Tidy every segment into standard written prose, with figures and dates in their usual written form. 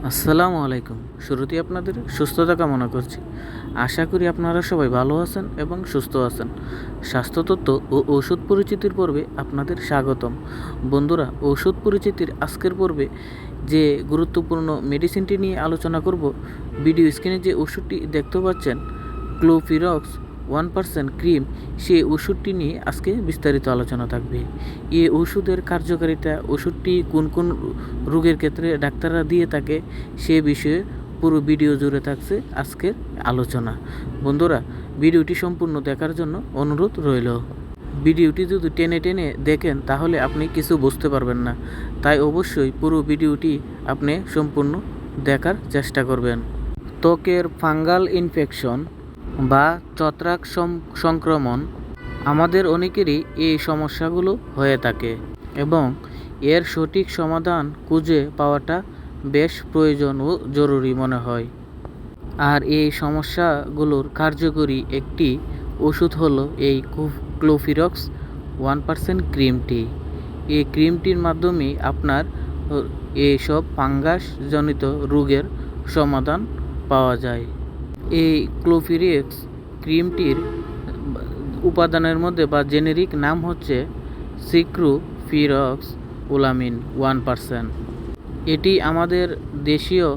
আসসালামু আলাইকুম। শুরুতেই আপনাদের সুস্থতা কামনা করছি। আশা করি আপনারা সবাই ভালো আছেন এবং সুস্থ আছেন। স্বাস্থ্যতত্ত্ব ও ঔষধ পরিচিতির পর্বে আপনাদের স্বাগতম। বন্ধুরা, ঔষধ পরিচিতির আজকের পর্বে যে গুরুত্বপূর্ণ মেডিসিনটি নিয়ে আলোচনা করব, ভিডিও স্ক্রিনে যে ওষুধটি দেখতে পাচ্ছেন, ক্লোফিরক্স 1% ক্রিম, সেই ওষুধটি নিয়ে আজকে বিস্তারিত আলোচনা থাকবে। এই ওষুধের কার্যকারিতা, ওষুধটি কোন কোন রোগের ক্ষেত্রে ডাক্তাররা দিয়ে থাকে, সে বিষয়ে পুরো ভিডিও জুড়ে থাকছে আজকের আলোচনা। বন্ধুরা, ভিডিওটি সম্পূর্ণ দেখার জন্য অনুরোধ রইল। ভিডিওটি যদি টেনে টেনে দেখেন তাহলে আপনি কিছু বুঝতে পারবেন না, তাই অবশ্যই পুরো ভিডিওটি আপনি সম্পূর্ণ দেখার চেষ্টা করবেন। ত্বকের ফাঙ্গাল ইনফেকশন বা ছত্রাক সংক্রমণ, আমাদের অনেকেরই এই সমস্যাগুলো হয়ে থাকে এবং এর সঠিক সমাধান খুঁজে পাওয়াটা বেশ প্রয়োজন ও জরুরি মনে হয়। আর এই সমস্যাগুলোর কার্যকরী একটি ওষুধ হলো এই ক্লোফিরক্স 1% ক্রিমটি। এই ক্রিমটির মাধ্যমে আপনার এইসব ফাঙ্গাসজনিত রোগের সমাধান পাওয়া যায়। এই ক্লোফিরক্স ক্রিমটির উপাদানের মধ্যে বা জেনেরিক নাম হচ্ছে সিক্রোফিরক্স ওলামিন 1%। এটি আমাদের দেশীয়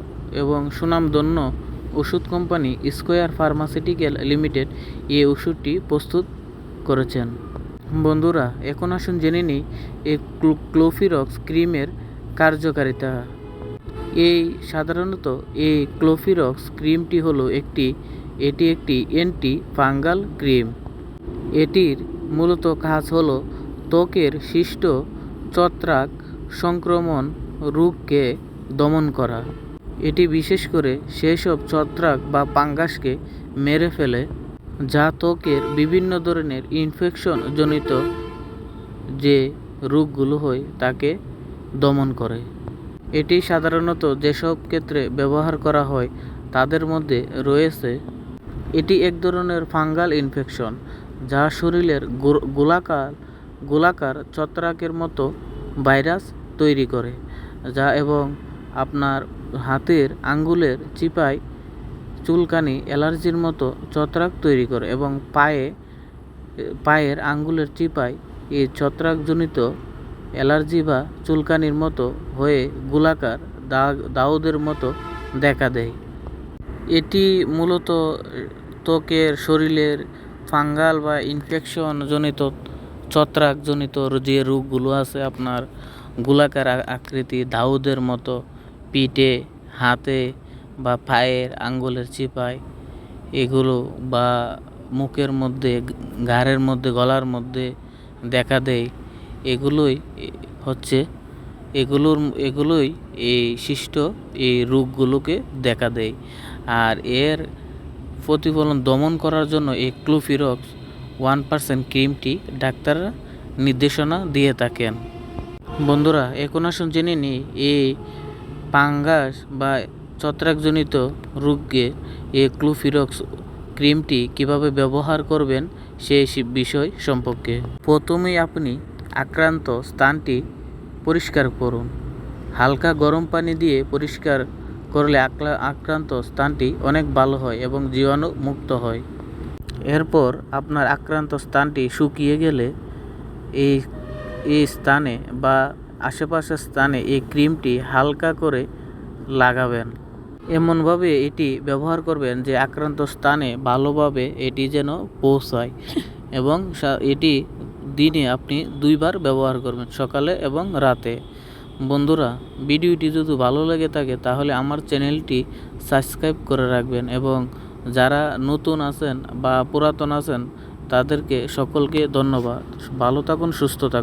এবং সুনামধন্য ওষুধ কোম্পানি স্কয়ার ফার্মাসিউটিক্যাল লিমিটেড এই ওষুধটি প্রস্তুত করেছেন। বন্ধুরা, এখন আসুন জেনে নিই এই ক্লোফিরক্স ক্রিমের কার্যকারিতা। সাধারণত এই ক্লোফিরক্স ক্রিমটি হলো এটি একটি অ্যান্টি ফাঙ্গাল ক্রিম। এটির মূলত কাজ হলো ত্বকের সৃষ্ট ছত্রাক সংক্রমণ রোগকে দমন করা। এটি বিশেষ করে সেসব ছত্রাক বা ফাঙ্গাসকে মেরে ফেলে যা ত্বকের বিভিন্ন ধরনের ইনফেকশনজনিত যে রোগগুলো হয় তাকে দমন করে। এটি সাধারণত যেসব ক্ষেত্রে ব্যবহার করা হয় তাদের মধ্যে রয়েছে, এটি এক ধরনের ফাঙ্গাল ইনফেকশন যা শরীরের গোলাকার ছত্রাকের মতো ভাইরাস তৈরি করে, যা এবং আপনার হাতের আঙ্গুলের চিপায় চুলকানি, অ্যালার্জির মতো ছত্রাক তৈরি করে এবং পায়ের আঙ্গুলের চিপায় এই ছত্রাকজনিত অ্যালার্জি বা চুলকানির মতো হয়ে গোলাকার দাউদের মতো দেখা দেয়। এটি মূলত ত্বকের শরীরের ফাঙ্গাল বা ইনফেকশনজনিত ছত্রাকজনিত যে রোগগুলো আছে, আপনার গোলাকার আকৃতি দাউদের মতো পিঠে, হাতে বা পায়ের আঙ্গুলের চিপায়, এগুলো বা মুখের মধ্যে, ঘাড়ের মধ্যে, গলার মধ্যে দেখা দেয়, এগুলোই এই সৃষ্ট এই রোগগুলোকে দেখা দেয়। আর এর প্রতিফলন দমন করার জন্য এই ক্লোফিরক্স 1% ক্রিমটি ডাক্তাররা নির্দেশনা দিয়ে থাকেন। বন্ধুরা, এখন আসুন জেনে নিই এই ফাঙ্গাস বা ছত্রাকজনিত রোগকে এই ক্লোফিরক্স ক্রিমটি কিভাবে ব্যবহার করবেন সেই বিষয় সম্পর্কে। প্রথমেই আপনি আক্রান্ত স্থানটি পরিষ্কার করুন। হালকা গরম পানি দিয়ে পরিষ্কার করলে আক্রান্ত স্থানটি অনেক ভালো হয় এবং জীবাণু মুক্ত হয়। এরপর আপনার আক্রান্ত স্থানটি শুকিয়ে গেলে এই স্থানে বা আশেপাশের স্থানে এই ক্রিমটি হালকা করে লাগাবেন। এমনভাবে এটি ব্যবহার করবেন যে আক্রান্ত স্থানে ভালোভাবে এটি যেন পৌঁছায় এবং এটি দিনে আপনি 2 বার ব্যবহার করবেন, সকালে এবং রাতে। বন্ধুরা, ভিডিওটি যদি ভালো লেগে থাকে তাহলে আমার চ্যানেলটি সাবস্ক্রাইব করে রাখবেন এবং যারা নতুন আছেন বা পুরাতন আছেন তাদেরকে সকলকে ধন্যবাদ। ভালো থাকুন, সুস্থ থাকুন।